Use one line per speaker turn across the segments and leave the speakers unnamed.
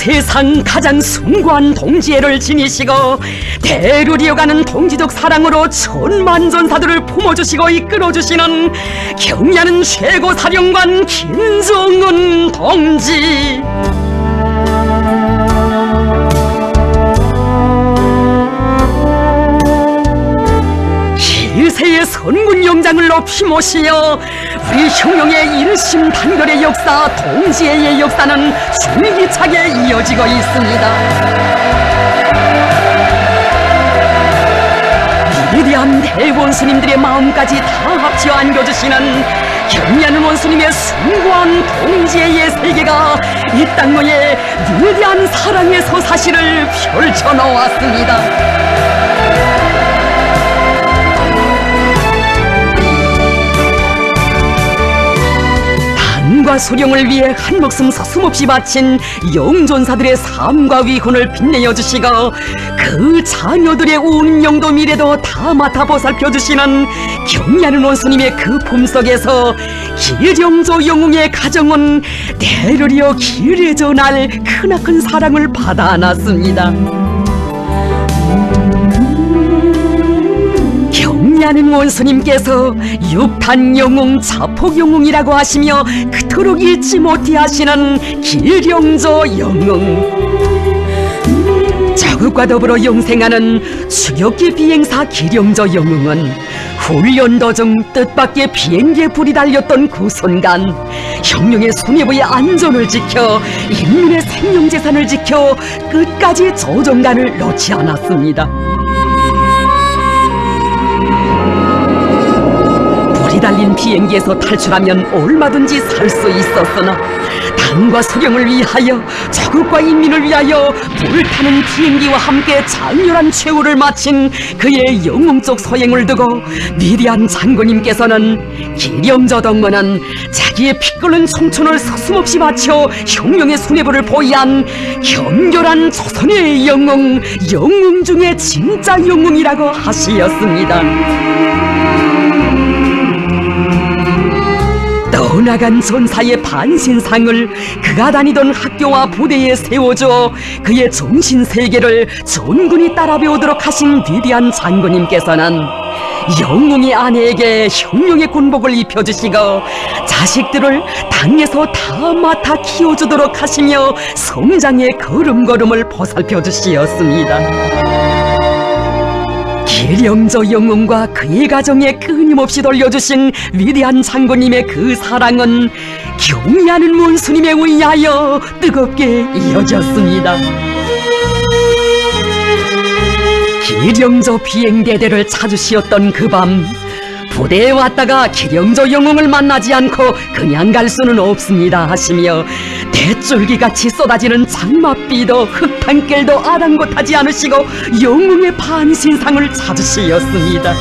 세상 가장 숭고한 동지애를 지니시고 대를 이어가는 동지적 사랑으로 천만전사들을 품어주시고 이끌어주시는 경의하는 최고사령관 김정은 동지. 기세의 선군 영장을 높이 모시어 우리 흉룡의 일심단결의 역사, 동지애의 역사는 줄기차게 이어지고 있습니다. 위대한 대원수님들의 마음까지 다 합치어 안겨주시는 경의하는 원수님의 숭고한 동지애의 세계가 이 땅의 위대한 사랑의 서사시를 펼쳐놓았습니다. 과 소령을 위해 한 목숨 서슴없이 바친 영존사들의 삶과 위훈을 빛내어 주시고 그 자녀들의 운명도 미래도 다 맡아 보살펴 주시는 경의하는 원수님의 그 품속에서 기령조 영웅의 가정은 대를 이어 길에져 날 크나큰 사랑을 받아 안았습니다. 경의하는 원수님께서 육탄 영웅, 자폭 영웅이라고 하시며 그토록 잊지 못해 하시는 기령조 영웅, 저급과 더불어 영생하는 추격기 비행사 기령조 영웅은 훈련 도중 뜻밖의 비행기에 불이 달렸던 그 순간 혁명의 수뇌부의 안전을 지켜 인민의 생명재산을 지켜 끝까지 조정관을 놓지 않았습니다. 달린 비행기에서 탈출하면 얼마든지 살 수 있었으나 당과 소령을 위하여, 조국과 인민을 위하여 불타는 비행기와 함께 장렬한 최후를 마친 그의 영웅적 소행을 두고 위대한 장군님께서는 기령조 동문은 자기의 피 끓는 청춘을 서슴없이 바쳐 혁명의 수뇌부를 보위한 견결한 조선의 영웅, 영웅 중에 진짜 영웅이라고 하시었습니다. 떠나간 전사의 반신상을 그가 다니던 학교와 부대에 세워줘 그의 정신세계를 전군이 따라 배우도록 하신 위대한 장군님께서는 영웅의 아내에게 혁명의 군복을 입혀주시고 자식들을 당에서 다 맡아 키워주도록 하시며 성장의 걸음걸음을 보살펴주시었습니다. 기령조 영웅과 그의 가정에 끊임없이 돌려주신 위대한 장군님의 그 사랑은 경의하는 원수님에 의하여 뜨겁게 이어졌습니다. 기령조 비행대대를 찾으시었던 그 밤, 부대에 왔다가 기령조 영웅을 만나지 않고 그냥 갈 수는 없습니다 하시며 대줄기같이 쏟아지는 장맛비도 흙탕길도 아랑곳하지 않으시고 영웅의 반신상을 찾으시었습니다.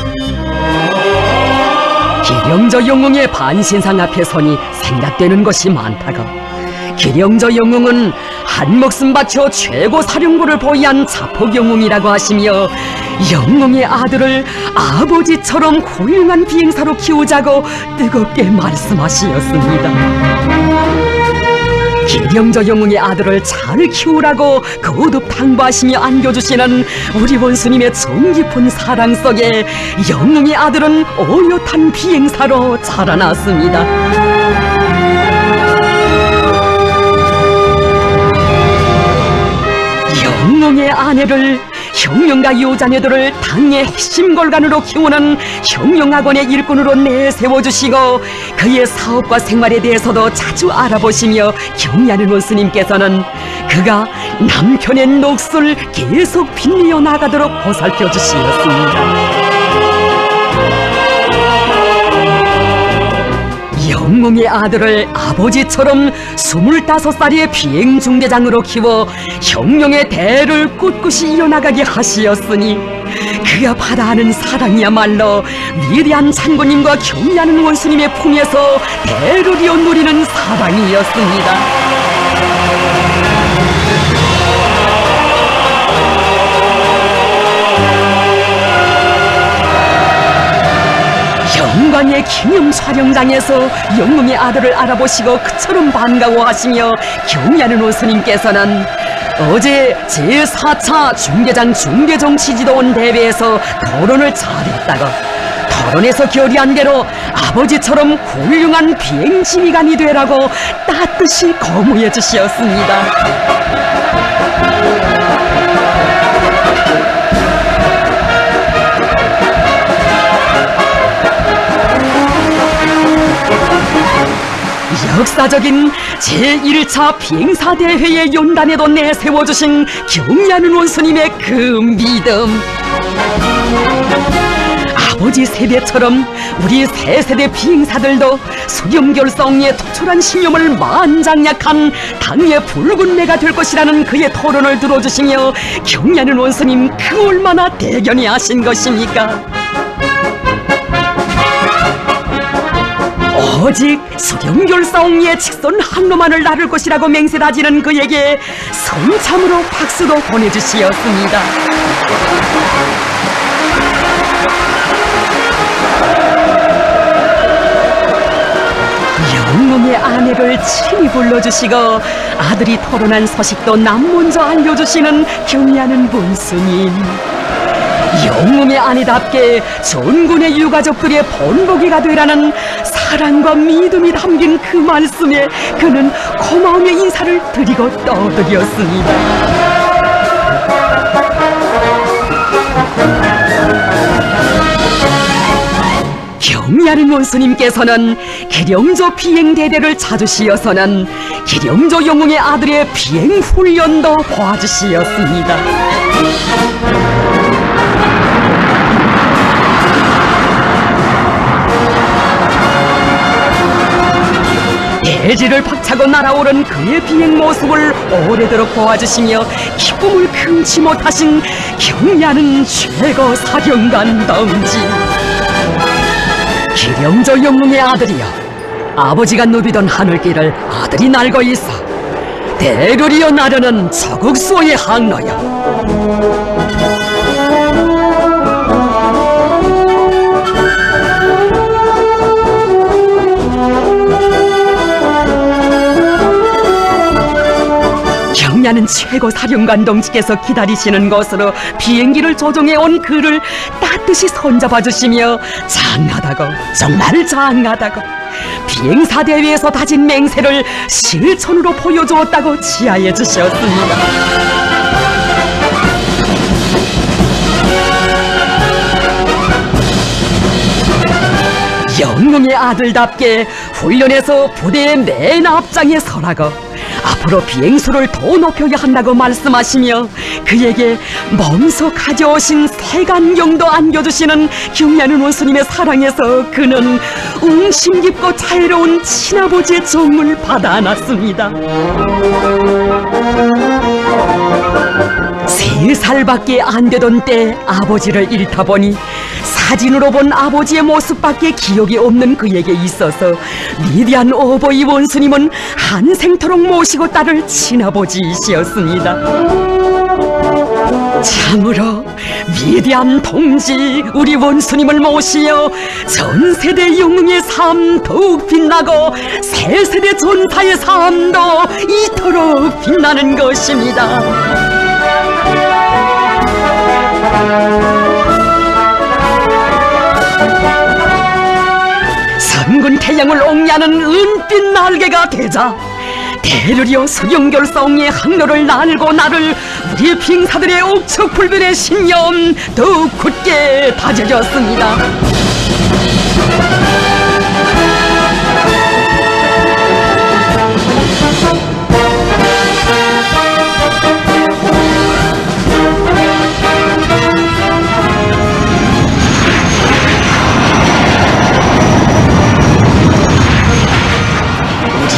기령조 영웅의 반신상 앞에 서니 생각되는 것이 많다가 기령조 영웅은 한 목숨 바쳐 최고 사령부를 보위한 자폭 영웅이라고 하시며 영웅의 아들을 아버지처럼 훌륭한 비행사로 키우자고 뜨겁게 말씀하시었습니다. 기령조 영웅의 아들을 잘 키우라고 거듭 당부하시며 안겨주시는 우리 원수님의 정 깊은 사랑 속에 영웅의 아들은 어엿한 비행사로 자라났습니다. 영웅의 아내를, 혁명가 요자녀들을 당의 핵심 골간으로 키우는 혁명학원의 일꾼으로 내세워주시고 그의 사업과 생활에 대해서도 자주 알아보시며 경의하는 원수님께서는 그가 남편의 넋을 계속 빛내어 나가도록 보살펴주시었습니다. 영웅의 아들을 아버지처럼 25살의 비행중대장으로 키워 혁명의 대를 꿋꿋이 이어나가게 하시었으니 그가 받아하는 사랑이야말로 위대한 장군님과 경의하는 원수님의 품에서 대를 이어 누리는 사랑이었습니다. 영광의 기념 촬영장에서 영웅의 아들을 알아보시고 그처럼 반가워하시며 경의하는 원수님께서는 어제 제4차 중대장 중대정치지도원 대회에서 토론을 잘했다가 토론에서 결의한 대로 아버지처럼 훌륭한 비행지휘관이 되라고 따뜻이 거무해 주시었습니다. 역사적인 제1차 비행사대회의 연단에도 내세워주신 경의하는 원수님의 그 믿음, 아버지 세대처럼 우리 새 세대 비행사들도 수렴결성에 투철한 신념을 만장약한 당의 붉은 매가 될 것이라는 그의 토론을 들어주시며 경의하는 원수님 그 얼마나 대견히 하신 것입니까? 오직 수렴결성에 직선 항로만을 나를 것이라고 맹세하지는 그에게 성참으로 박수도 보내주시었습니다. 영웅의 아내를 친히 불러주시고 아들이 토론한 소식도 남 먼저 알려주시는 경의하는 본스님, 영웅의 아내답게 전군의 유가족들의 본보기가 되라는 사랑과 믿음이 담긴 그 말씀에 그는 고마움의 인사를 드리고 떠들였습니다. 경의하는 원수님께서는 기령조 비행대대를 찾으시어서는 기령조 영웅의 아들의 비행훈련도 봐주시었습니다. 대지를 박차고 날아오른 그의 비행 모습을 오래도록 보아주시며 기쁨을 금치 못하신 경의하는 최고 사령관 동지, 기령조 영웅의 아들이여, 아버지가 누비던 하늘길을 아들이 날고 있어 대를 이어 나르는 저국수호의 항로여. 경의하는 최고 사령관 동지께서 기다리시는 것으로 비행기를 조종해 온 그를 따뜻이 손잡아 주시며 장하다고, 정말 장하다고, 비행사 대회에서 다진 맹세를 실천으로 보여주었다고 지하해 주셨습니다. 영웅의 아들답게 훈련에서 부대의 맨 앞장에 서라고, 앞으로 비행수를 더 높여야 한다고 말씀하시며 그에게 몸소 가져오신 색안경도 안겨주시는 경의하는 원수님의 사랑에서 그는 웅심 깊고 자애로운 친아버지의 정을 받아 안았습니다. 3살밖에 안 되던 때 아버지를 잃다 보니 사진으로 본 아버지의 모습밖에 기억이 없는 그에게 있어서 위대한 오보이 원수님은 한생토록 모시고 따를 친아버지이시었습니다. 참으로 위대한 동지 우리 원수님을 모시어 전세대 영웅의 삶 더욱 빛나고 새세대 전사의 삶도 이토록 빛나는 것입니다. 선군 태양을 옹야는 은빛 날개가 되자 대를 이어 수령결성의 항로를 날고 나를 우리 비행사들의 옥석불변의 신념 더욱 굳게 다져졌습니다.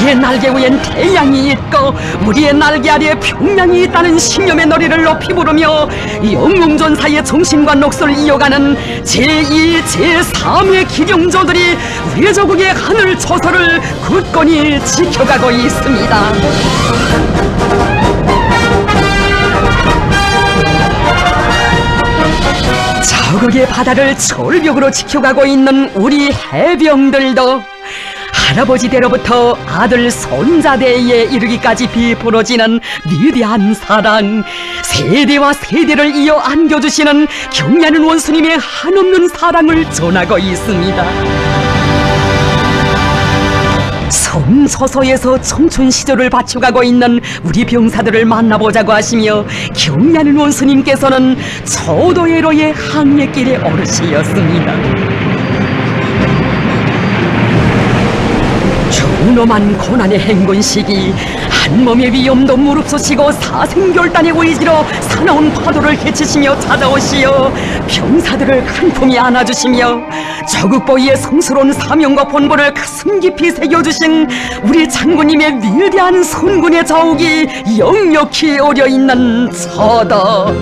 우리의 날개 위엔 태양이 있고 우리의 날개 아래에 평양이 있다는 신념의 노래를 높이 부르며 영웅전사의 정신과 녹슬을 이어가는 제2, 제3의 기령조들이 우리 조국의 하늘 초소를 굳건히 지켜가고 있습니다. 저국의 바다를 철벽으로 지켜가고 있는 우리 해병들도 할아버지대로부터 아들 손자대에 이르기까지 베풀어지는 위대한 사랑, 세대와 세대를 이어 안겨주시는 경애하는 원수님의 한없는 사랑을 전하고 있습니다. 성서서에서 청춘 시절을 바쳐가고 있는 우리 병사들을 만나보자고 하시며 경애하는 원수님께서는 초도예로의 항해길의 어르시였습니다. 준엄한 고난의 행군 시기, 한 몸의 위험도 무릅쓰시고 사생결단의 의지로 사나운 파도를 헤치시며 찾아오시어 병사들을 한 품에 안아주시며 저국보위의 성스러운 사명과 본분을 가슴 깊이 새겨주신 우리 장군님의 위대한 선군의 자욱이 역력히 어려있는 저도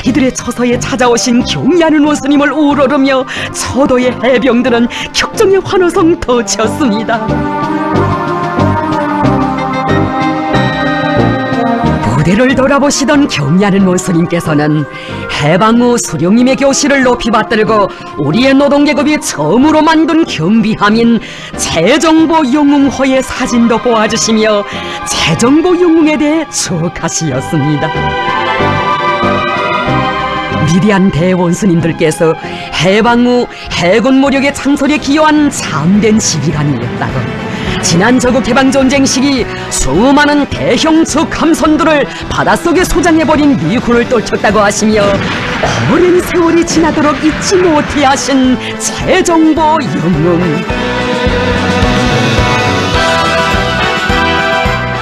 이들의 처서에 찾아오신 경애하는 원수님을 우러르며 처도의 해병들은 격정의 환호성 덧쳤습니다. 무대를 돌아보시던 경애하는 원수님께서는 해방 후 수령님의 교실을 높이 받들고 우리의 노동계급이 처음으로 만든 경비함인 최정보 영웅호의 사진도 보아주시며 최정보 영웅에 대해 추억하시었습니다. 위대한 대원수님들께서 해방 후 해군 모력의 창설에 기여한 참된 지휘관이었다고, 지난 저국 해방전쟁 시기 수많은 대형 적함선들을 바닷속에 소장해버린 미군을 떨쳤다고 하시며 오랜 세월이 지나도록 잊지 못해 하신 최정보 영웅.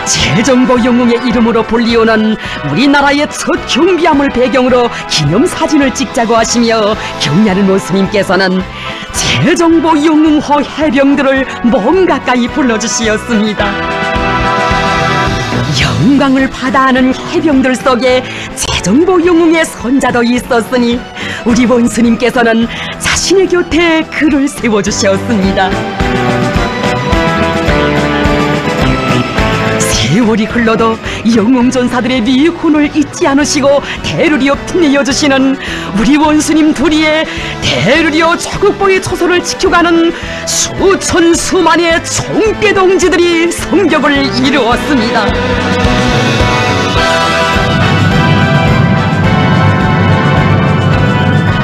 최정보 영웅의 이름으로 불리우는 우리나라의 첫 경비함을 배경으로 기념사진을 찍자고 하시며 경애하는 원수님께서는 최정보 영웅호 해병들을 먼 가까이 불러주시었습니다. 영광을 받아하는 해병들 속에 최정보 영웅의 손자도 있었으니 우리 원수님께서는 자신의 곁에 그를 세워주셨습니다. 세월이 흘러도 영웅전사들의 미훈을 잊지 않으시고 대르리어 빛내어주시는 우리 원수님 둘이의 대르리어 저국보의 초소를 지켜가는 수천 수만의 총대 동지들이 성격을 이루었습니다.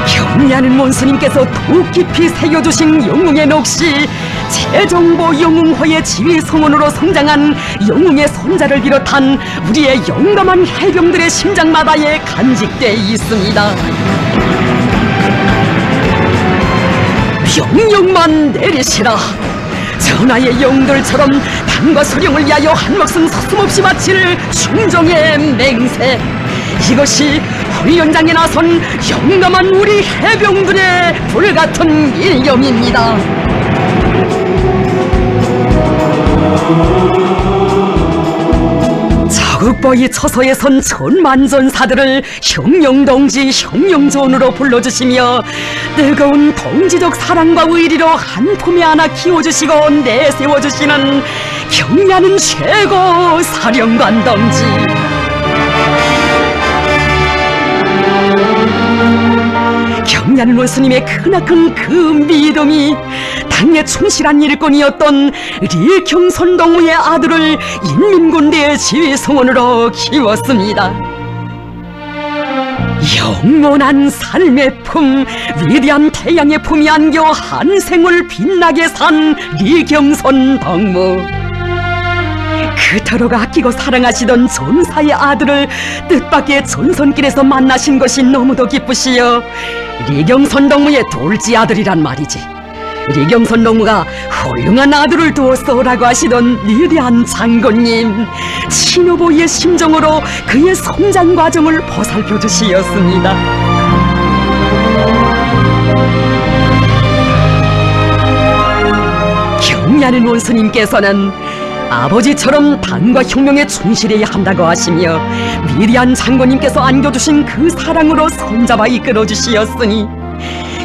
경애하는 원수님께서 더욱 깊이 새겨주신 영웅의 넋이 최정보 영웅호의 지휘 성원으로 성장한 영웅의 손자를 비롯한 우리의 용감한 해병들의 심장마다에 간직돼 있습니다. 명령만 내리시라. 전하의 영웅들처럼 당과 소령을 위하여 한 목숨 서슴없이 바칠 충정의 맹세, 이것이 훈련장에 나선 용감한 우리 해병들의 불같은 일념입니다. 저국보의 처소에 선 천만전사들을 형령동지 형령전으로 불러주시며 뜨거운 동지적 사랑과 의리로 한 품에 안아 키워주시고 내세워주시는 경애하는 최고 사령관 동지, 경애하는 원수님의 크나큰 그 믿음이 당의 충실한 일꾼이었던 리경선 동무의 아들을 인민군대의 지휘성원으로 키웠습니다. 영원한 삶의 품, 위대한 태양의 품이 안겨 한 생을 빛나게 산 리경선 동무. 그토록 아끼고 사랑하시던 전사의 아들을 뜻밖의 전선길에서 만나신 것이 너무도 기쁘시여 리경선 동무의 둘째 아들이란 말이지. 리경선 동무가 훌륭한 아들을 두었소라고 하시던 위대한 장군님, 신후보의 심정으로 그의 성장 과정을 보살펴 주시었습니다. 경애하는 원수님께서는 아버지처럼 당과 혁명에 충실해야 한다고 하시며 위대한 장군님께서 안겨주신 그 사랑으로 손잡아 이끌어 주시었으니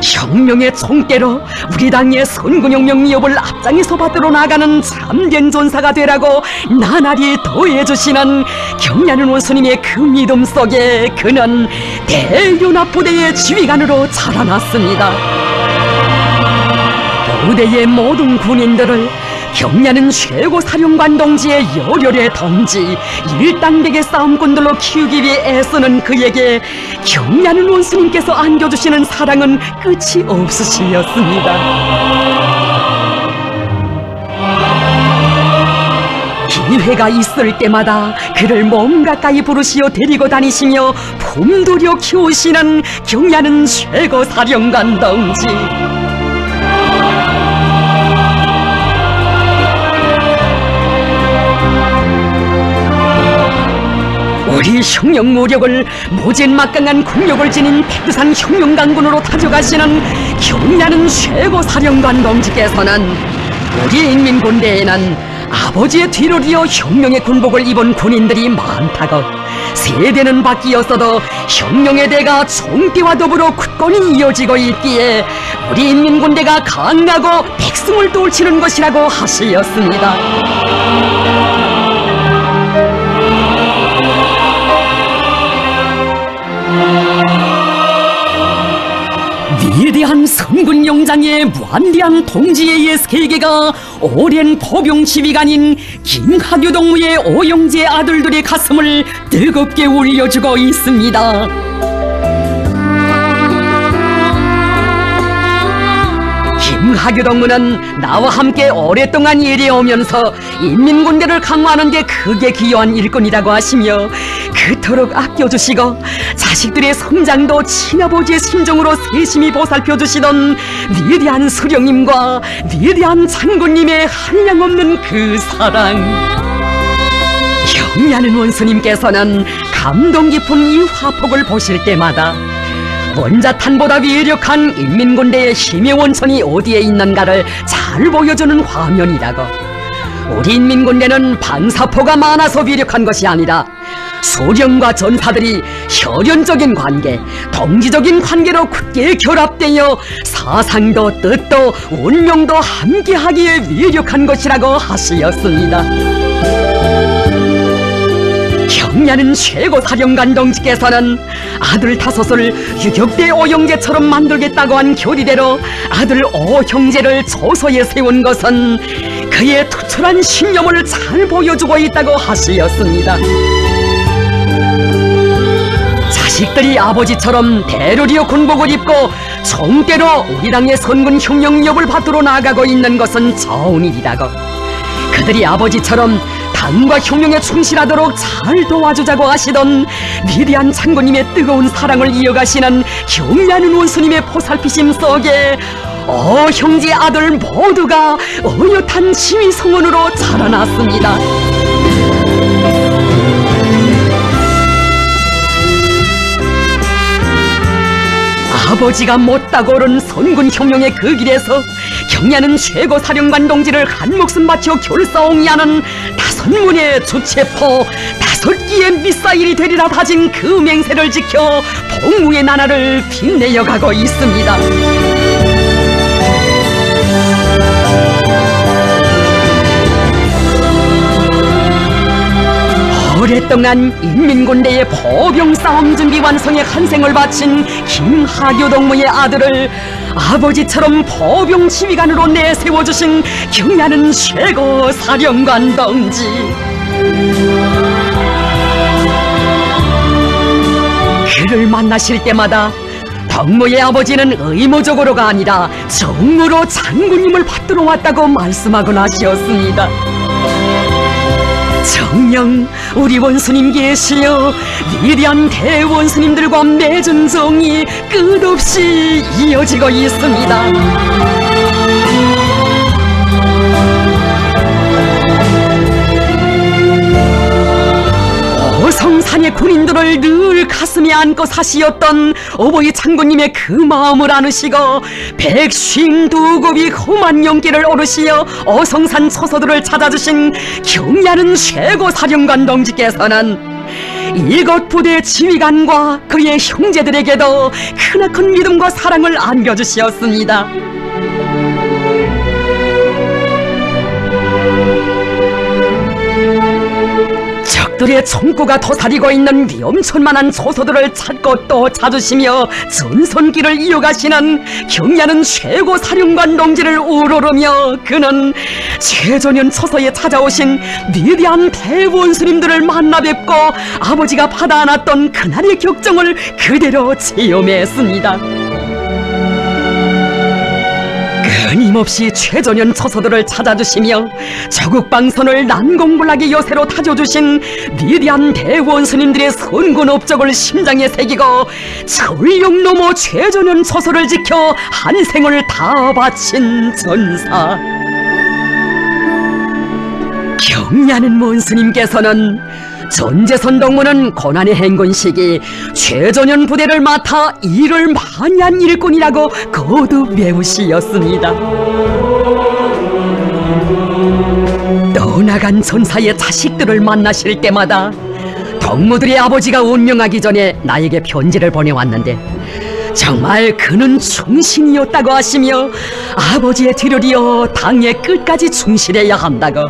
혁명의 총대로 우리 당의 선군혁명 위협을 앞장에서 받들어 나가는 참된 전사가 되라고 나날이 더해주시는 경ля는 원수님의 그 믿음 속에 그는 대연합부대의 지휘관으로 자라났습니다. 부대의 모든 군인들을 경ля는 최고 사령관 동지의 열혈의 동지, 일당백의 싸움꾼들로 키우기 위해 애쓰는 그에게 경ля는 원수님께서 안겨주시는 사랑은 끝이 없으시었습니다. 기회가 있을 때마다 그를 몸 가까이 부르시어 데리고 다니시며 품도려 키우시는 경ля는 최고 사령관 동지. 우리 혁명 무력을 모진 막강한 국력을 지닌 백두산 혁명강군으로 다져가시는 경ля는 최고 사령관 동지께서는 우리 인민군대에는 아버지의 뒤를 이어 혁명의 군복을 입은 군인들이 많다고 세대는 바뀌었어도 혁명의 대가 총대와 더불어 굳건히 이어지고 있기에 우리 인민군대가 강하고 백성을 돌치는 것이라고 하시었습니다. 위대한 선군 용장의 무한대한 통지의 예스케에게가 오랜 포병 지휘관인 김학유 동무의 오영재 아들들의 가슴을 뜨겁게 울려주고 있습니다. 김학유 동무는 나와 함께 오랫동안 일해오면서 인민군대를 강화하는 데 크게 기여한 일꾼이라고 하시며 그토록 아껴주시고 자식들의 성장도 친아버지의 심정으로 세심히 보살펴주시던 위대한 수령님과 위대한 장군님의 한량없는 그 사랑. 경ля는 원수님께서는 감동 깊은 이 화폭을 보실 때마다 원자탄보다 위력한 인민군대의 힘의 원천이 어디에 있는가를 잘 보여주는 화면이라고. 우리 인민군대는 방사포가 많아서 위력한 것이 아니라 소령과 전사들이 혈연적인 관계, 동지적인 관계로 굳게 결합되어 사상도 뜻도 운명도 함께하기에 위력한 것이라고 하시었습니다. 경ля는 최고 사령관 동지께서는 아들 5을 유격대 오영재처럼 만들겠다고 한 교리대로 아들 오형제를 조서에 세운 것은 그의 투철한 신념을 잘 보여주고 있다고 하시었습니다. 자식들이 아버지처럼 대로리어 군복을 입고 총대로 우리 당의 선군 혁명 위협을 받들어 나가고 있는 것은 좋은 일이라고. 그들이 아버지처럼 당과 혁명에 충실하도록 잘 도와주자고 하시던 위대한 장군님의 뜨거운 사랑을 이어가시는 경ля는 원수님의 보살피심 속에 형제 아들 모두가 어엿한 지휘성원으로 자라났습니다. 아버지가 못다고 오른 선군혁명의 그 길에서 경ля는 최고 사령관 동지를 한 목숨 바쳐 결사옹이하는 5문의 주체포 5기의 미사일이 되리라 다진 그 맹세를 지켜 복무의 나날을 빛내어가고 있습니다. 오랫동안 인민군대의 포병 싸움 준비 완성에 한 생을 바친 김학유 동무의 아들을 아버지처럼 포병 지휘관으로 내세워주신 경ля는 최고 사령관 동지. 그를 만나실 때마다 동무의 아버지는 의무적으로가 아니라 정으로 장군님을 받들어 왔다고 말씀하곤 하시었습니다. 정녕 우리 원수님 계시여 위대한 대원수님들과 맺은 정이 끝없이 이어지고 있습니다. 오성산의 군인들을 늘 가슴에 안고 사시었던 어버이 장군님의 그 마음을 안으시고 152곱이 험한 용기를 오르시어 오성산 처소들을 찾아주신 경ля는 최고 사령관 동지께서는 이것 부대 지휘관과 그의 형제들에게도 크나큰 믿음과 사랑을 안겨주시었습니다. 적들의 총구가 도사리고 있는 위험천만한 초소들을 찾고 또 찾으시며 전선길을 이어가시는 경야는 최고 사령관 동지를 우러르며 그는 최전현 초소에 찾아오신 위대한 대원수님들을 만나 뵙고 아버지가 받아 안았던 그날의 격정을 그대로 체험했습니다. 끊임없이 최전현 처소들을 찾아주시며 저국방선을 난공불락의 요새로 다져주신 위대한 대원스님들의 선군 업적을 심장에 새기고 전령 넘어 최전현 처소를 지켜 한 생을 다 바친 전사. 경야는 원스님께서는 전제선동무는 고난의 행군 시기 최전현 부대를 맡아 일을 많이 한 일꾼이라고 거듭 외우시었습니다. 떠나간 전사의 자식들을 만나실 때마다 동무들의 아버지가 운명하기 전에 나에게 편지를 보내왔는데 정말 그는 충신이었다고 하시며 아버지의 뒤를 이어 당의 끝까지 충실해야 한다고,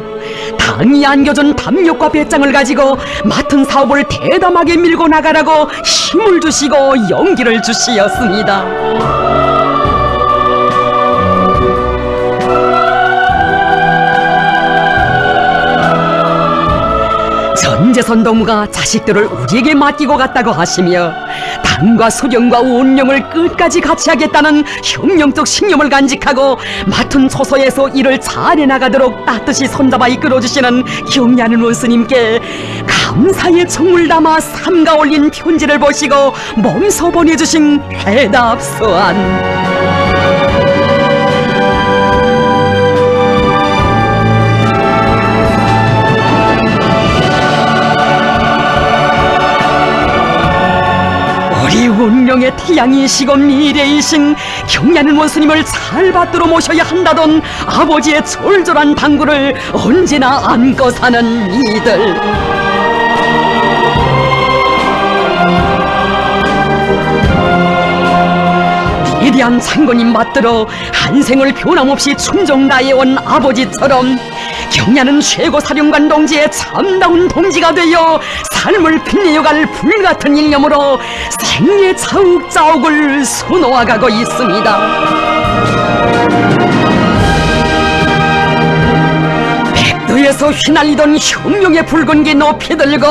당이 안겨준 담력과 배짱을 가지고 맡은 사업을 대담하게 밀고 나가라고 힘을 주시고 용기를 주시었습니다. 전제선동무가 자식들을 우리에게 맡기고 갔다고 하시며 당과 수령과 운영을 끝까지 같이 하겠다는 혁명적 신념을 간직하고 맡은 초소에서 일을 잘해 나가도록 따뜻이 손잡아 이끌어주시는 경야는 원스님께 감사의 정을 담아 삼가 올린 편지를 보시고 몸소 보내주신 해답서안. 우리 운명의 태양이시고 미래이신 경야는 원스님을 잘 받들어 모셔야 한다던 아버지의 절절한 당부를 언제나 안고 사는 이들. 위대한 장군님 받들어 한 생을 변함없이 충정 다해온 아버지처럼 경야는 최고 사령관 동지의 참다운 동지가 되어 삶을 빛내어갈 불같은 일념으로 생의 자욱자욱을 수놓아가고 있습니다. 백도에서 휘날리던 혁명의 붉은기 높이 들고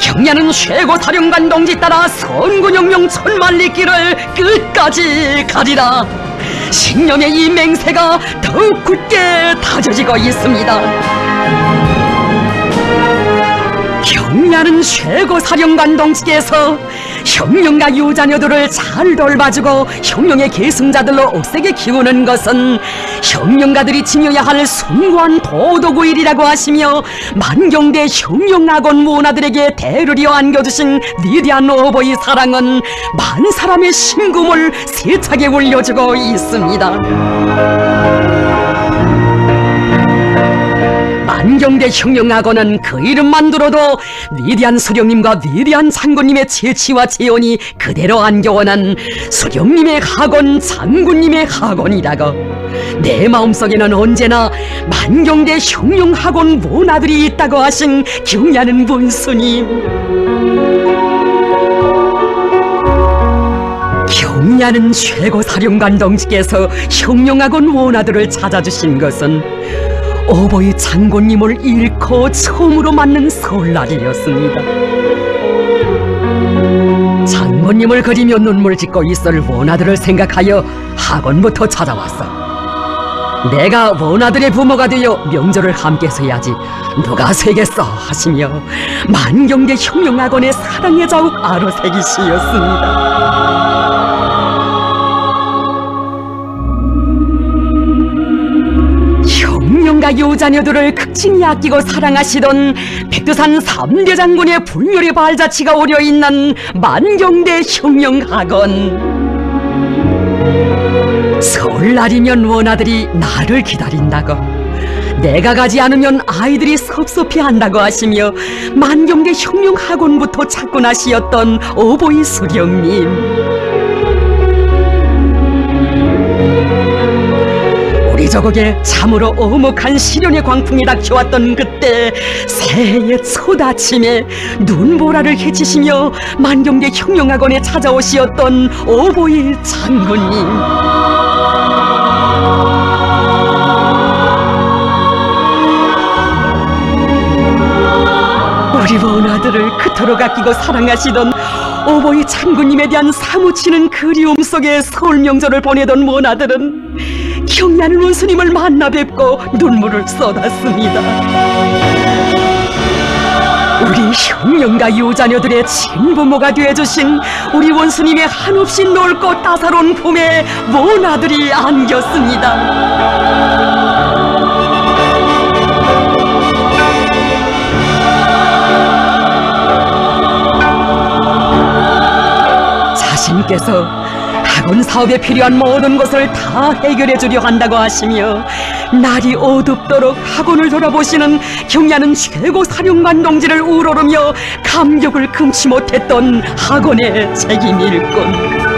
경야는 최고 사령관 동지 따라 선군혁명 천만리 길을 끝까지 가리라. 신념의 이 맹세가 더욱 굳게 다져지고 있습니다. 경야는 최고 사령관 동지께서 혁명가 유자녀들을 잘 돌봐주고 혁명의 계승자들로 억세게 키우는 것은 혁명가들이 지녀야 할 숭고한 도덕의 일이라고 하시며 만경대 혁명학원 문화들에게 대르려 안겨주신 위대한 어버이 사랑은 만 사람의 심금을 세차게 울려주고 있습니다. 만경대 혁명학원은 그 이름만 들어도 위대한 수령님과 위대한 장군님의 재치와 재원이 그대로 안겨오는 수령님의 학원, 장군님의 학원이라고. 내 마음속에는 언제나 만경대 혁명학원 문화들이 있다고 하신 경야는 문스님. 경야는 최고 사령관 동지께서 혁명학원 문화들을 찾아주신 것은 어버이 장군님을 잃고 처음으로 맞는 설날이었습니다. 장군님을 그리며 눈물 짓고 있을 원아들을 생각하여 학원부터 찾아왔어. 내가 원아들의 부모가 되어 명절을 함께서 해야지 누가 세겠어 하시며 만경대 혁명학원의 사랑의 자욱 아로새기시였습니다. 혁명가 유자녀들을 극진히 아끼고 사랑하시던 백두산 3대 장군의 불멸의 발자취가 오려있는 만경대 혁명학원. 설날이면 원아들이 나를 기다린다고 내가 가지 않으면 아이들이 섭섭해 한다고 하시며 만경대 혁명학원부터 찾고 나시었던 오보이 수령님. 우리 저곡에 참으로 오목한 시련의 광풍이 닥쳐왔던 그때 새해의 첫 아침에 눈보라를 헤치시며 만경대 혁명학원에 찾아오시었던 오보이 장군님. 우리 원아들을 그토록 아끼고 사랑하시던 오보이 장군님에 대한 사무치는 그리움 속에 설 명절을 보내던 원아들은 경리하는 원수님을 만나 뵙고 눈물을 쏟았습니다. 우리 혁명가 유자녀들의 친부모가 되어주신 우리 원수님의 한없이 넓고 따사로운 품에 원아들이 안겼습니다. 자신께서 학원 사업에 필요한 모든 것을 다 해결해 주려 한다고 하시며 날이 어둡도록 학원을 돌아보시는 경리하는 최고 사령관 동지를 우러르며 감격을 금치 못했던 학원의 책임일꾼.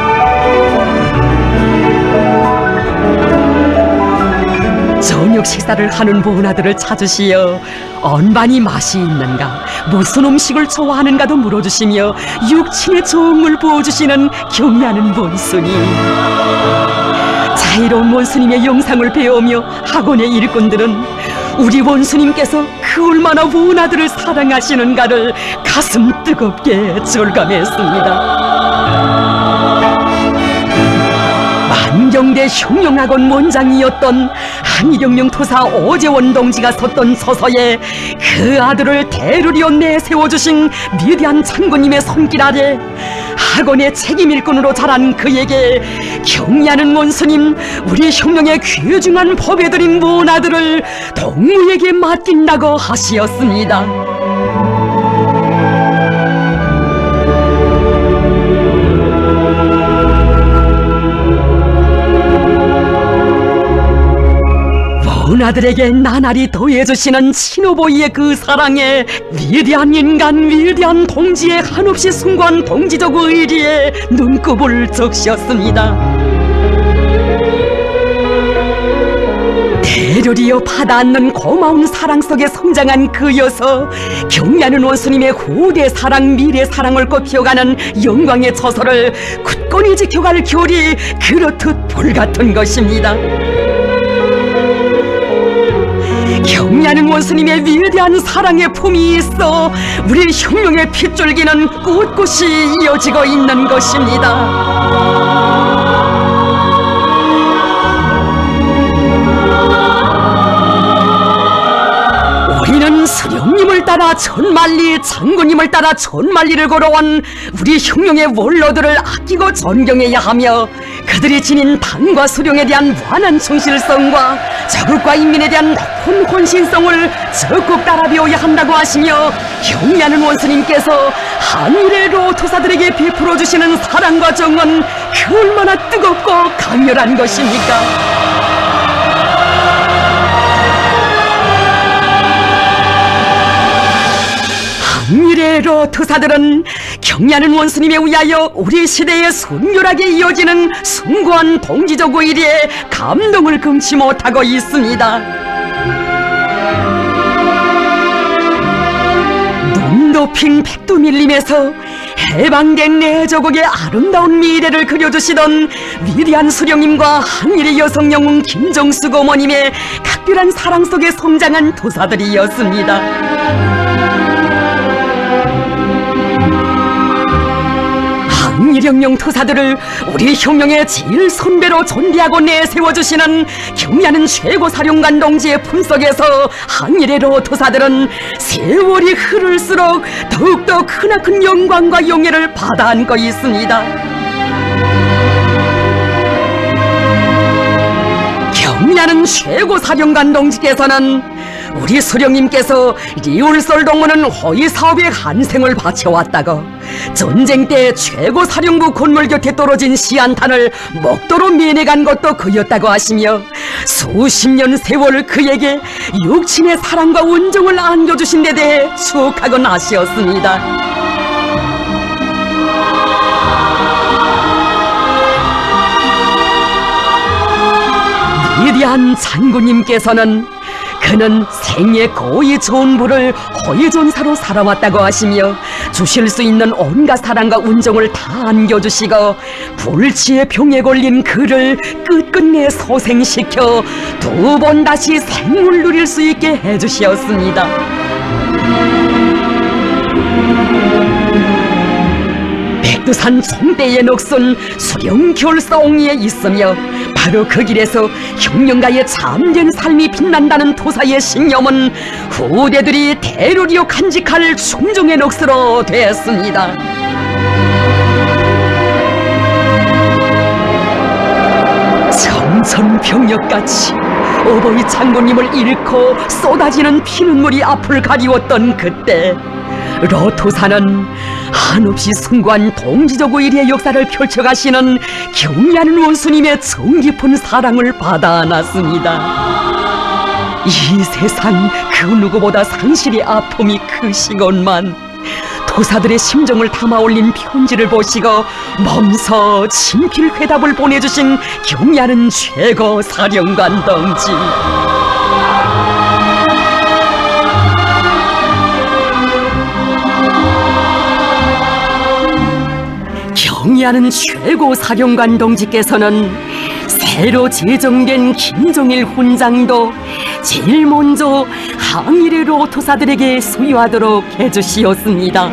저녁 식사를 하는 문아들을 찾으시어 언반이 맛이 있는가, 무슨 음식을 좋아하는가도 물어주시며 육친의 정을 부어주시는 경리하는 원수님. 자애로운 원수님의 영상을 배우며 학원의 일꾼들은 우리 원수님께서 그 얼마나 원아들을 사랑하시는가를 가슴 뜨겁게 절감했습니다. 만경대 혁명학원 원장이었던 한일혁명 토사 오재원 동지가 썼던 서서에 그 아들을 대르리어 내세워주신 위대한 장군님의 손길 아래 학원의 책임일꾼으로 자란 그에게 경리하는 원수님, 우리 혁명의 귀중한 법에들인 원아들을 동무에게 맡긴다고 하시었습니다. 원아들에게 나날이 더해주시는 친오보이의 그 사랑에 위대한 인간, 위대한 동지의 한없이 숭고한 동지적 의리에 눈곱을 적셨습니다. 대르리어 받아안는 고마운 사랑 속에 성장한 그여서 경리하는 원수님의 후대 사랑, 미래 사랑을 꽃피워가는 영광의 처소를 굳건히 지켜갈 결이 그렇듯 불같은 것입니다. 경리하는 원수님의 위대한 사랑의 품이 있어 우리 혁명의 핏줄기는 꿋꿋이 이어지고 있는 것입니다. 우리는 수령님을 따라 천만리, 장군님을 따라 천만리를 걸어온 우리 혁명의 원로들을 아끼고 존경해야 하며 그들이 지닌 당과 수령에 대한 무한한 충실성과 저국과 인민에 대한 높은 헌신성을 적극 따라 배워야 한다고 하시며 경리하는 원수님께서 한일의 로토사들에게 베풀어 주시는 사랑과 정은 그 얼마나 뜨겁고 강렬한 것입니까? 한일의 로토사들은 경리하는 원수님에 의하여 우리 시대에 순결하게 이어지는 숭고한 동지적 의리에 감동을 금치 못하고 있습니다. 눈 높인 백두밀림에서 해방된 내 저국의 아름다운 미래를 그려주시던 위대한 수령님과 한일의 여성 영웅 김정숙 어머님의 각별한 사랑 속에 성장한 도사들이었습니다. 한일혁명 토사들을 우리 혁명의 제일 선배로 존대하고 내세워주시는 경리하는 최고 사령관 동지의 품속에서 한일의 로토사들은 세월이 흐를수록 더욱더 크나큰 영광과 영예를 받아안고 있습니다. 경리하는 최고 사령관 동지께서는 우리 수령님께서 리울솔 동무는 허위 사업에 한생을 바쳐왔다고 전쟁 때 최고 사령부 건물 곁에 떨어진 시한탄을 먹도로 면해간 것도 그였다고 하시며 수십 년 세월 그에게 육친의 사랑과 온정을 안겨주신 데 대해 축하건 하시었습니다. 위대한 장군님께서는 그는 생애 거의 전부를 허위전사로 살아왔다고 하시며 주실 수 있는 온갖 사랑과 운정을 다 안겨주시고 불치의 병에 걸린 그를 끝끝내 소생시켜 두 번 다시 생을 누릴 수 있게 해주시었습니다. 백두산 총대의 녹슨 수령결사옹리에 있으며 바로 그 길에서 혁명가의 참된 삶이 빛난다는 토사의 신념은 후대들이 대로리로 간직할 충정의 녹수로 되었습니다. 청천벽력같이 어버이 장군님을 잃고 쏟아지는 피눈물이 앞을 가리웠던 그때 러토사는 한없이 숭고한 동지적 의리의 역사를 펼쳐가시는 경리하는 원수님의 정깊은 사랑을 받아 안았습니다. 이 세상 그 누구보다 상실의 아픔이 크시건만 도사들의 심정을 담아 올린 편지를 보시고 몸소 친필 회답을 보내주신 경리하는 최고 사령관 동지. 경의하는 최고 사령관 동지께서는 새로 제정된 김정일 훈장도 제일 먼저 항일의 로토사들에게 수여하도록 해주시었습니다.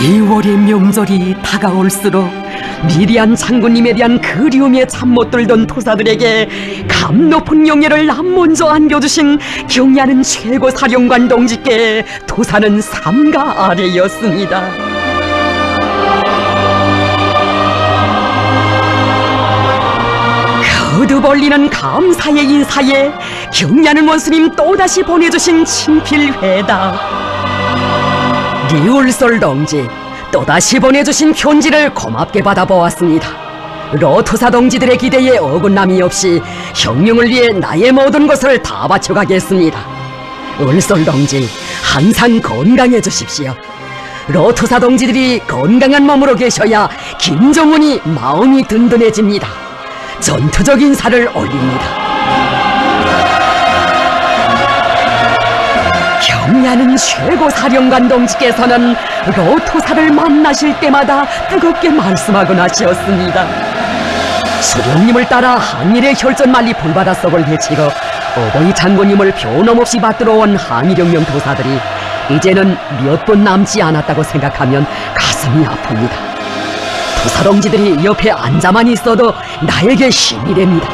2월의 명절이 다가올수록 미리한 장군님에 대한 그리움에 잠 못 들던 토사들에게 감 높은 영예를 남 먼저 안겨주신 경의하는 최고 사령관 동지께 토사는 삼가 아래였습니다. 거듭 올리는 감사의 인사에 경의하는 원수님 또다시 보내주신 친필회답. 리울솔 동지, 또다시 보내주신 편지를 고맙게 받아보았습니다. 로토사 동지들의 기대에 어긋남이 없이 혁명을 위해 나의 모든 것을 다 바쳐가겠습니다. 울솔 동지, 항상 건강해 주십시오. 로토사 동지들이 건강한 몸으로 계셔야 김정은이 마음이 든든해집니다. 전투적 인사를 올립니다. 경의하는 최고 사령관 동지께서는 로토사를 만나실 때마다 뜨겁게 말씀하곤 하시었습니다. 수령님을 따라 항일의 혈전만리 불바다속을 헤치고 어버이 장군님을 변함없이 받들어 온 항일혁명 도사들이 이제는 몇 분 남지 않았다고 생각하면 가슴이 아픕니다. 도사 동지들이 옆에 앉아만 있어도 나에게 힘이 됩니다.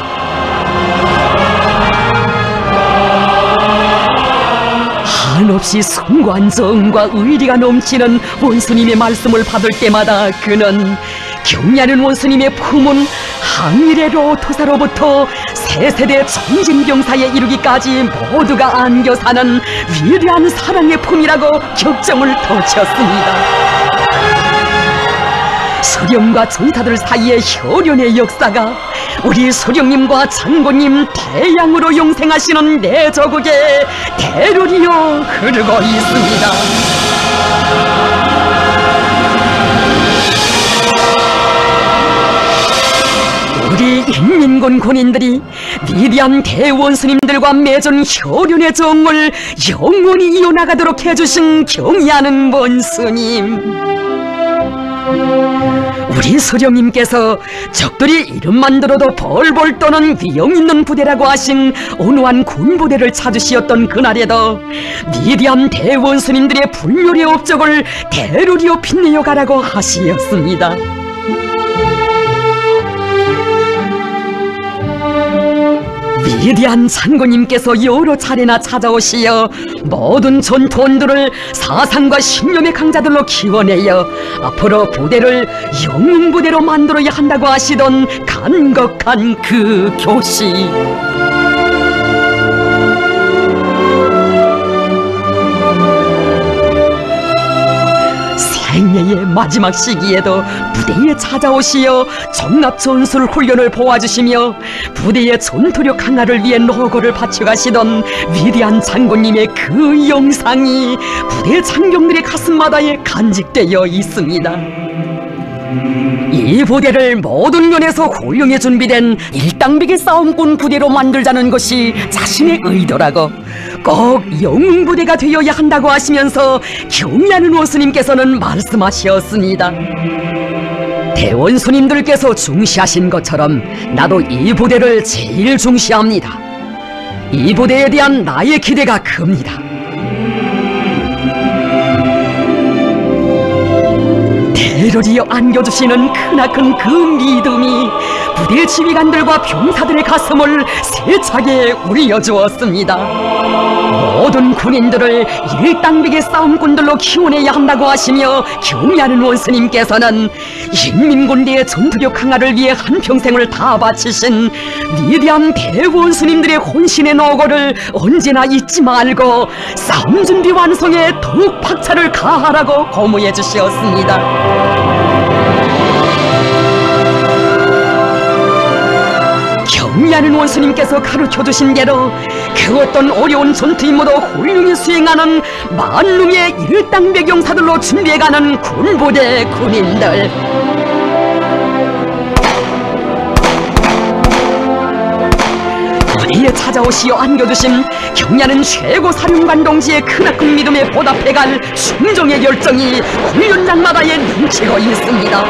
한없이 숭고한 정과 의리가 넘치는 원수님의 말씀을 받을 때마다 그는 경의하는 원수님의 품은 항일의 로토사로부터 세 세대 청진병사에 이르기까지 모두가 안겨 사는 위대한 사랑의 품이라고 격정을 터쳤습니다. 수령과 전사들 사이의 혈연의 역사가 우리 수령님과 장군님 태양으로 용생하시는 내조국에 대로리어 흐르고 있습니다. 우리 인민군 군인들이 위대한 대원수님들과 맺은 혈연의 정을 영원히 이어나가도록 해주신 경의하는 원수님, 우리 수령님께서 적들이 이름만 들어도 벌벌 떠는 위험 있는 부대라고 하신 온화한 군부대를 찾으시었던 그날에도 위대한 대원수님들의 불멸의 업적을 대로리어 빛내어 가라고 하시었습니다. 위대한 장군님께서 여러 차례나 찾아오시어 모든 전투원들을 사상과 신념의 강자들로 키워내어 앞으로 부대를 영웅부대로 만들어야 한다고 하시던 간곡한 그 교시. 생애의 마지막 시기에도 부대에 찾아오시어 종합전술 훈련을 보아주시며 부대의 전투력 강화를 위해 노고를 바쳐가시던 위대한 장군님의 그 영상이 부대 장병들의 가슴마다에 간직되어 있습니다. 이 부대를 모든 면에서 훌륭히 준비된 일당백의 싸움꾼 부대로 만들자는 것이 자신의 의도라고, 꼭 영웅부대가 되어야 한다고 하시면서 경의하는 원수님께서는 말씀하셨습니다. 대원수님들께서 중시하신 것처럼 나도 이 부대를 제일 중시합니다. 이 부대에 대한 나의 기대가 큽니다. 대를 이어 안겨주시는 크나큰 그 믿음이 부대 지휘관들과 병사들의 가슴을 세차게 울려주었습니다. 모든 군인들을 일당백의 싸움꾼들로 키워내야 한다고 하시며 경의하는 원수님께서는 인민군대의 전투력 강화를 위해 한평생을 다 바치신 위대한 대원수님들의 혼신의 노고를 언제나 잊지 말고 싸움 준비 완성에 더욱 박차를 가하라고 고무해 주시었습니다. 경의하는 원수님께서 가르쳐주신 대로 그 어떤 어려운 전투 임무도 훌륭히 수행하는 만능의 일당백 용사들로 준비해가는 군부대 군인들, 부대에 찾아오시어 안겨주신 경의하는 최고 사령관 동지의 크나큰 믿음에 보답해갈 순종의 열정이 훈련장마다에 넘치고 있습니다.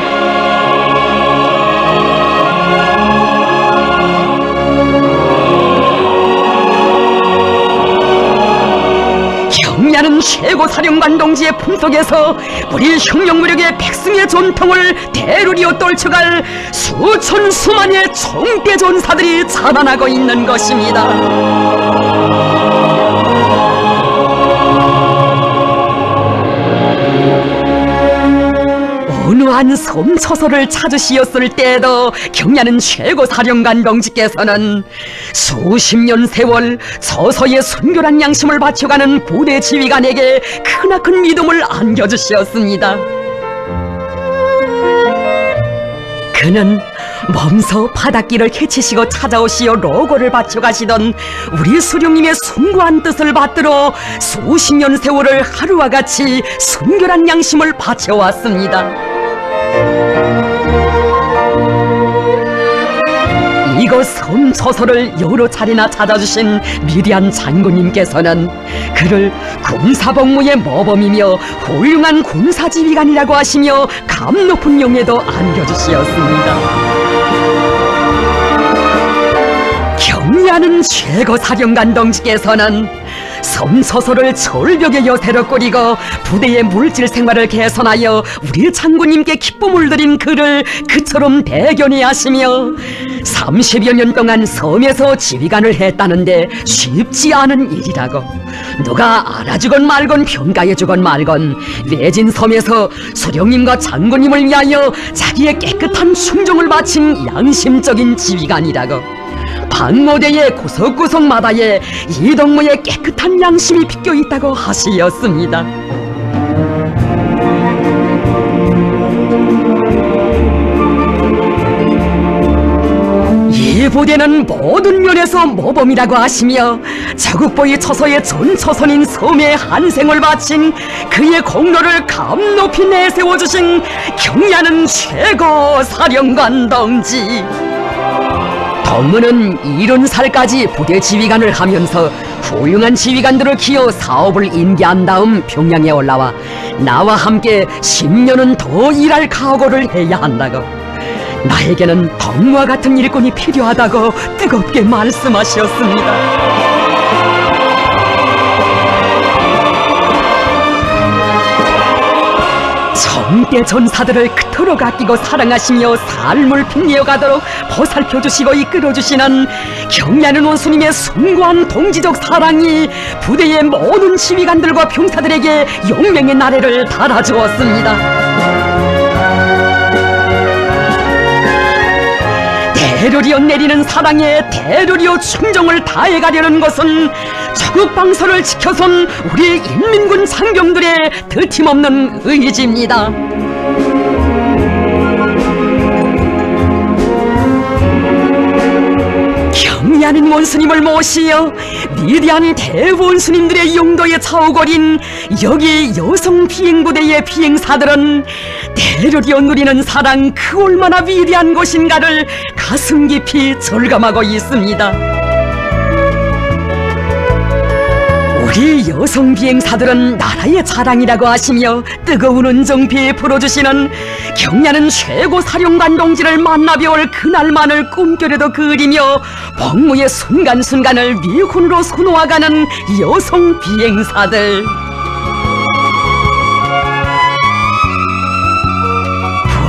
경의하는 최고 사령관 동지의 품속에서 우리 혁명무력의 백승의 전통을 대루리어 떨쳐갈 수천 수만의 총대 전사들이 자라나고 있는 것입니다. 어느 한 섬처소를 찾으시었을 때에도 경의하는 최고 사령관 동지께서는 수십 년 세월 처소의 순결한 양심을 바쳐가는 부대 지휘관에게 크나큰 믿음을 안겨주시었습니다. 그는 몸소 바닷길을 헤치시고 찾아오시어 로고를 바쳐가시던 우리 수령님의 숭고한 뜻을 받들어 수십 년 세월을 하루와 같이 순결한 양심을 바쳐왔습니다. 이곳 섬처소를 여러 차례나 찾아주신 위대한 장군님께서는 그를 군사복무의 모범이며 훌륭한 군사지휘관이라고 하시며 감 높은 영예도 안겨주시었습니다. 경의하는 최고 사령관 동지께서는 섬처소를 절벽의 여세로 꾸리고 부대의 물질 생활을 개선하여 우리 장군님께 기쁨을 드린 그를 그처럼 대견히 하시며 30여 년 동안 섬에서 지휘관을 했다는데 쉽지 않은 일이라고, 누가 알아주건 말건 평가해주건 말건 외진 섬에서 수령님과 장군님을 위하여 자기의 깨끗한 충정을 바친 양심적인 지휘관이라고, 방모대의 구석구석마다에 이동무의 깨끗한 양심이 빗겨있다고 하시었습니다. 이 부대는 모든 면에서 모범이라고 하시며 자국보의 처소의 전 처선인 섬에 한생을 바친 그의 공로를 감 높이 내세워주신 경의하는 최고 사령관 동지. 동무는 70살까지 부대 지휘관을 하면서 훌륭한 지휘관들을 키워 사업을 인계한 다음 평양에 올라와 나와 함께 10년은 더 일할 각오를 해야 한다고, 나에게는 덕무와 같은 일꾼이 필요하다고 뜨겁게 말씀하셨습니다. 영대 전사들을 그토록 아끼고 사랑하시며 삶을 빛내어 가도록 보살펴주시고 이끌어주시는 경리하는 원수님의 숭고한 동지적 사랑이 부대의 모든 지휘관들과 병사들에게 용맹의 나래를 달아주었습니다. 대르리어 내리는 사랑에 대르리어 충정을 다해가려는 것은 적국 방서를 지켜선 우리 인민군 장병들의 드팀없는 의지입니다. 경리하는 원수님을 모시어 위대한 대원수님들의 용도에 차오거린 여기 여성 비행부대의 비행사들은 대르리어 누리는 사랑 그 얼마나 위대한 것인가를 가슴 깊이 절감하고 있습니다. 우리 여성 비행사들은 나라의 자랑이라고 하시며 뜨거운 은정비에 불어주시는 경리하는 최고 사령관 동지를 만나 뵈올 그날만을 꿈결에도 그리며 복무의 순간순간을 미군으로 수놓아가는 여성 비행사들.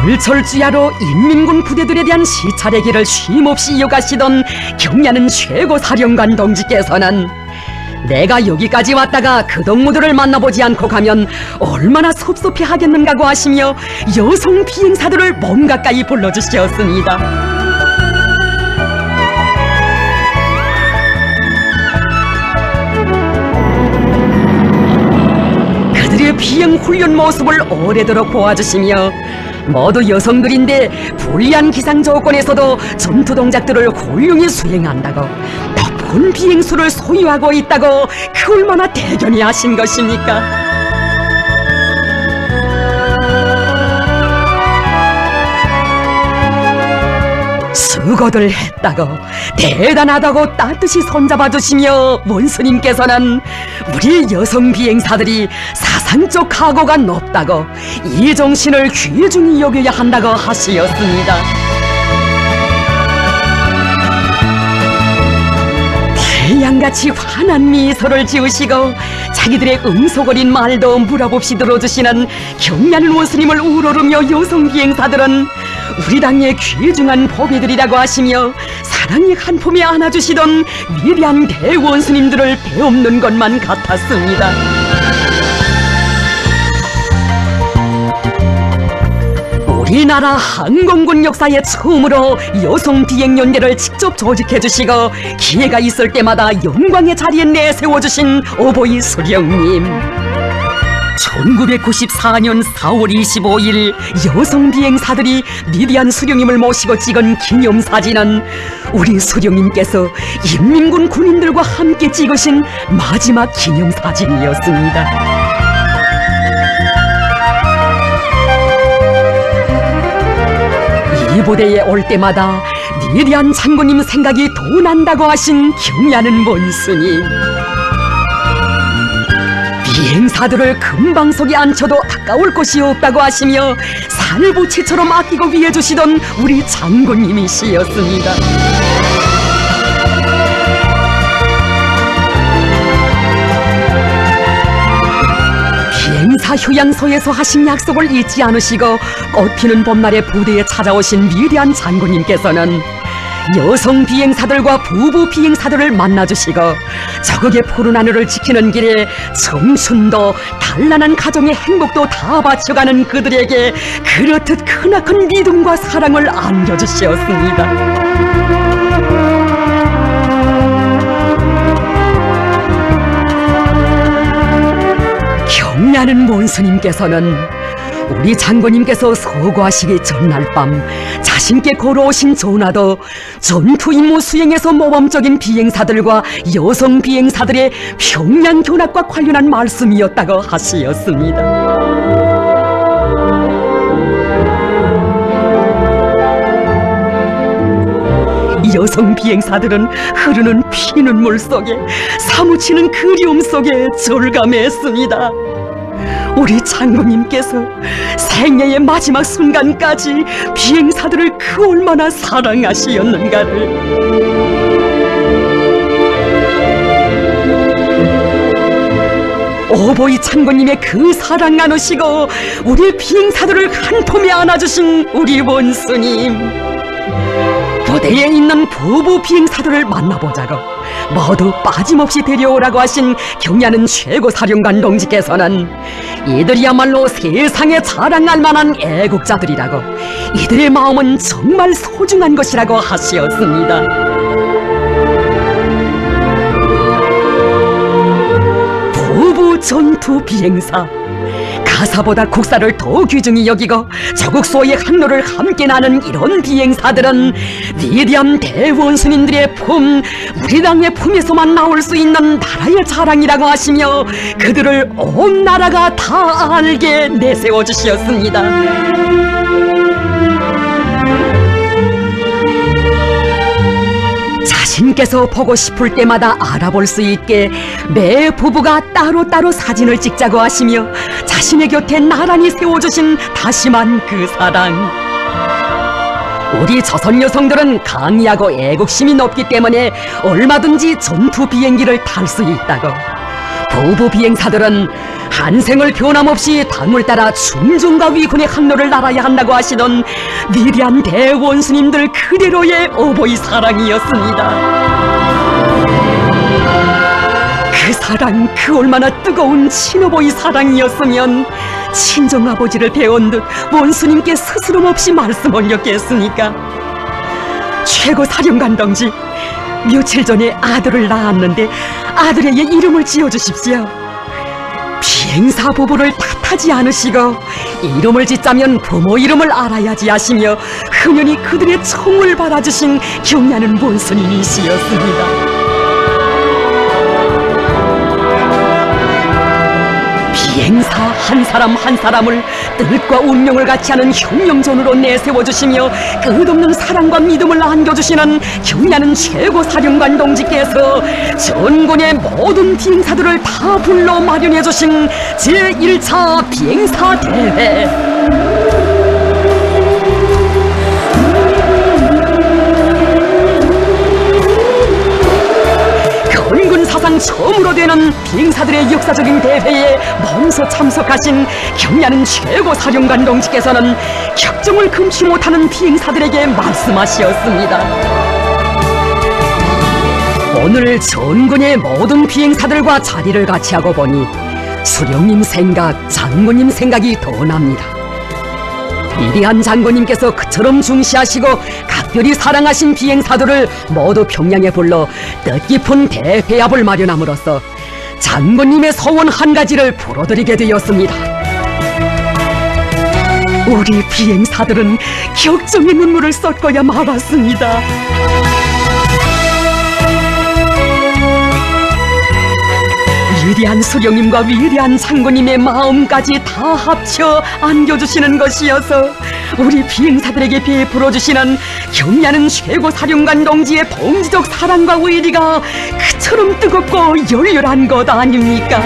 불철주야로 인민군 부대들에 대한 시찰의 길을 쉼없이 이어가시던 경리하는 최고 사령관 동지께서는 내가 여기까지 왔다가 그 동무들을 만나보지 않고 가면 얼마나 섭섭해 하겠는가고 하시며 여성 비행사들을 몸 가까이 불러주셨습니다. 그들의 비행 훈련 모습을 오래도록 보아주시며 모두 여성들인데 불리한 기상 조건에서도 전투 동작들을 훌륭히 수행한다고 높은 비행수를 소유하고 있다고 그 얼마나 대견히 하신 것입니까? 수고들 했다고 대단하다고 따뜻이 손잡아주시며 원수님께서는 우리 여성 비행사들이 사상적 각오가 높다고 이 정신을 귀중히 여겨야 한다고 하시었습니다. 태양같이 환한 미소를 지으시고 자기들의 응소거린 말도 물어봅시 들어주시는 경리하는 원수님을 우러르며 여성 비행사들은 우리 당의 귀중한 보배들이라고 하시며 사랑의 한 품에 안아주시던 위대한 대원수님들을 배없는 것만 같았습니다. 우리나라 항공군 역사에 처음으로 여성 비행연대를 직접 조직해주시고 기회가 있을 때마다 영광의 자리에 내세워주신 오보이 수령님, 1994년 4월 25일 여성 비행사들이 위대한 수령님을 모시고 찍은 기념사진은 우리 수령님께서 인민군 군인들과 함께 찍으신 마지막 기념사진이었습니다. 이 부대에 올 때마다 위대한 장군님 생각이 더 난다고 하신 경리하는 원수님, 비행사들을 금방석에 앉혀도 아까울 것이 없다고 하시며 살부치처럼 아끼고 위해주시던 우리 장군님이시였습니다. 비행사 휴양소에서 하신 약속을 잊지 않으시고 꽃피는 봄날에 부대에 찾아오신 위대한 장군님께서는 여성 비행사들과 부부 비행사들을 만나주시고 저극의 푸른 하늘을 지키는 길에 청춘도 단란한 가정의 행복도 다 바쳐가는 그들에게 그렇듯 크나큰 믿음과 사랑을 안겨주셨습니다. 경리하는 원수님께서는 우리 장군님께서 서거하시기 전날 밤 자신께 걸어오신 전화도 전투 임무 수행에서 모범적인 비행사들과 여성 비행사들의 평양 견학과 관련한 말씀이었다고 하시었습니다. 여성 비행사들은 흐르는 피눈물 속에 사무치는 그리움 속에 절감했습니다. 우리 장군님께서 생애의 마지막 순간까지 비행사들을 그 얼마나 사랑하시었는가를. 오보이 창군님의 그 사랑 나누시고 우리 비행사들을 한 품에 안아주신 우리 원수님, 부대에 있는 부부 비행사들을 만나보자고 모두 빠짐없이 데려오라고 하신 경야는 최고사령관 동지께서는 이들이야말로 세상에 자랑할 만한 애국자들이라고, 이들의 마음은 정말 소중한 것이라고 하시었습니다. 부부 전투 비행사, 가사보다 국사를 더 귀중히 여기고 조국수호의 항로를 함께 나는 이런 비행사들은 위대한 대원수님들의 품, 우리 당의 품에서만 나올 수 있는 나라의 자랑이라고 하시며 그들을 온 나라가 다 알게 내세워 주시었습니다. 자신께서 보고 싶을 때마다 알아볼 수 있게 매 부부가 따로따로 사진을 찍자고 하시며 자신의 곁에 나란히 세워주신 다심한 그 사랑. 우리 조선 여성들은 강의하고 애국심이 높기 때문에 얼마든지 전투 비행기를 탈 수 있다고, 부부 비행사들은 한 생을 변함없이 당을 따라 충정과 위군의 항로를 날아야 한다고 하시던 위대한 대원수님들 그대로의 오보이 사랑이었습니다. 그 사랑, 그 얼마나 뜨거운 친오보이 사랑이었으면 친정아버지를 배운 듯 원수님께 스스럼 없이 말씀 올렸겠습니까? 최고사령관 동지, 며칠 전에 아들을 낳았는데 아들에게 이름을 지어주십시오. 비행사 부부를 탓하지 않으시고 이름을 짓자면 부모 이름을 알아야지 하시며 흔연히 그들의 총을 받아주신 경야는 원수님이시였습니다. 비행사 한 사람 한 사람을 뜻과 운명을 같이 하는 혁명전으로 내세워주시며 끝없는 사랑과 믿음을 안겨주시는 경야는 최고사령관 동지께서 전군의 모든 비행사들을 다 불러 마련해주신 제1차 비행사 대회. 사상 처음으로 되는 비행사들의 역사적인 대회에 먼저 참석하신 경야는 최고사령관 동지께서는 격정을 금치 못하는 비행사들에게 말씀하시었습니다. 오늘 전군의 모든 비행사들과 자리를 같이 하고 보니 수령님 생각, 장군님 생각이 더 납니다. 위대한 장군님께서 그처럼 중시하시고 각별히 사랑하신 비행사들을 모두 평양에 불러 뜻깊은 대회합을 마련함으로써 장군님의 소원 한 가지를 풀어드리게 되었습니다. 우리 비행사들은 격정의 눈물을 쏟고야 말았습니다. 위대한 수령님과 위대한 장군님의 마음까지 다 합쳐 안겨주시는 것이어서 우리 비행사들에게 베풀어주시는 경야는 최고사령관 동지의 동지적 사랑과 의리가 그처럼 뜨겁고 열렬한 것 아닙니까?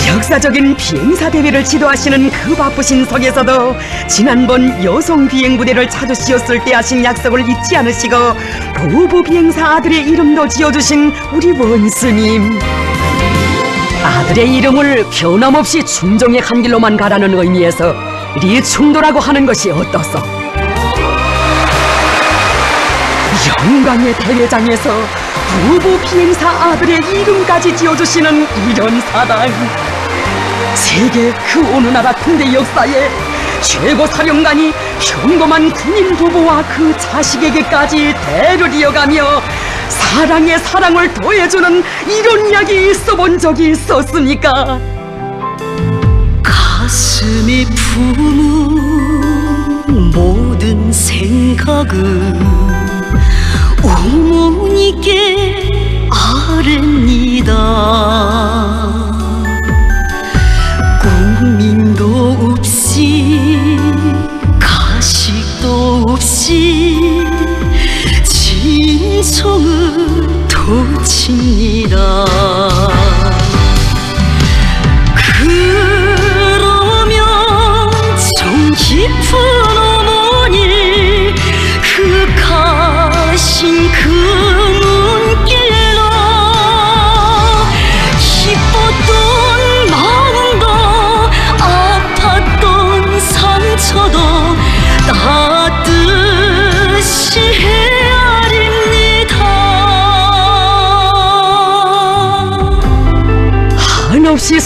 역사적인 비행사 대회를 지도하시는 그 바쁘신 속에서도 지난번 여성 비행부대를 찾으시었을 때 하신 약속을 잊지 않으시고 부부 비행사 아들의 이름도 지어주신 우리 원수님, 아들의 이름을 변함없이 충정의 한 길로만 가라는 의미에서 리충도라고 하는 것이 어떻소? 영광의 대회장에서 부부 비행사 아들의 이름까지 지어주시는 이런 사랑, 세계 그 어느 나라 군대 역사에 최고사령관이 평범한 군인 부부와 그 자식에게까지 대를 이어가며 사랑에 사랑을 더해주는 이런 이야기 있어본 적이 있었습니까?
가슴이 품은 모든 생각은 어머니께 아뢰니다. 꿈님도 없이 가식도 없이 진성을 토칩니다. 그러면 정 깊은 어머니 그 가신 그 눈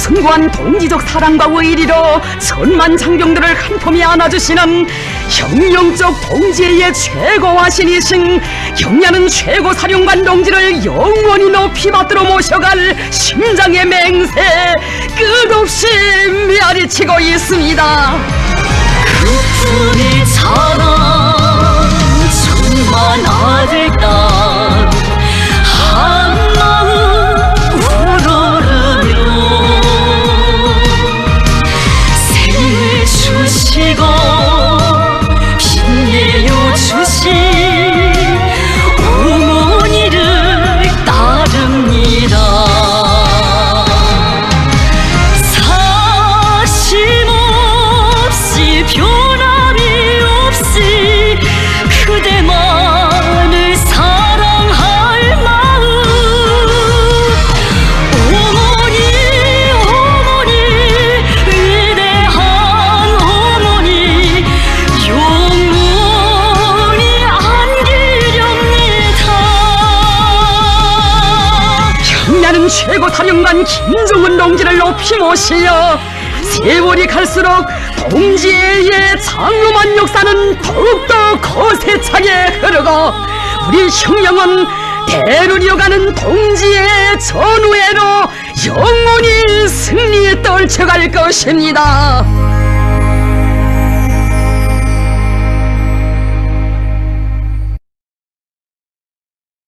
숭고한 동지적 사랑과 의리로 천만 장병들을 한 품에 안아주시는 혁명적 동지의 최고화신이신 경야는 최고 사령관 동지를 영원히 높이 받들어 모셔갈 심장의 맹세 끝없이 메아리치고 있습니다.
그분의 자랑 천만 아들딸 한마음 우러르며 생을 주시고 빛내어 주신 어머니를 따릅니다. 사심없이 변함이 없이 그대만을 사랑할 마음 어머니 어머니 위대한 어머니 영원히 안기렵니다.
경야는 최고 사령관 김정은 동지를 높이 모시어 세월이 갈수록 동지의 장엄한 역사는 더욱더 거세차게 흐르고 우리 혁명은 대를 이어가는 동지의 전우회로 영원히 승리에 떨쳐갈 것입니다.